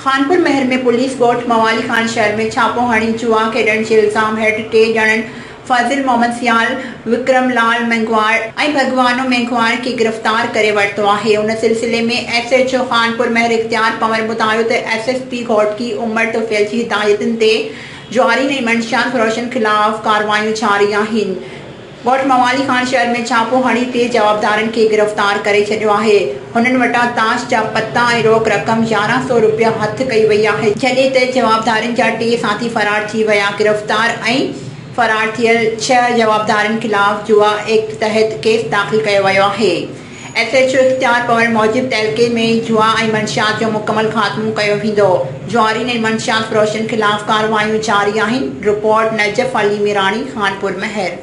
खानपुर महर में पुलिस ॻोठ मवाली खान शहर में छापो हणी जुआ खेॾण जे इल्ज़ाम हेठि 3 ॼणनि फाज़िल मोहम्मद सियाल, विक्रम लाल मेघवार ऐं भगवानो मेघवार खे गिरफ़्तार करे वरितो आहे। उन सिलसिले में SHO खानपुर महर इख्तियार पंवर ॿुधायो त SSP घोटकी उमर तुफ़ैल जी हिदायतुनि ते जवारीन ऐं मंशियात फ़रोशनि ख़िलाफ़ कार्रवायूं जारी आहिनि। ॻोठ मवाली खान शहर में छापो हणी 3 जवाबदारनि खे गिरफ़्तार करे छॾियो आहे। हुननि वटां ताश जा पत्ता ऐं रोक रक़म 1100 रुपया हथ कई वई आहे, जॾहिं त जवाबदारनि जा 3 साथी फरार थी विया। गिरफ़्तार ऐं फरार थियल 6 जवाबदारनि ख़िलाफ़ जुआ एक्ट तहत केस दाख़िल कयो वियो आहे। SHO इख्तियार पंवर मूजिब तहलके में जुआ ऐं मंशियात जो मुकमल ख़ात्मो कयो वेंदो। जवारीन ऐं मंशियात फ़रोशनि ख़िलाफ़ कार्रवायूं जारी आहिनि। रिपोर्ट नजफ़ अली मीरानी, खानपुर महर।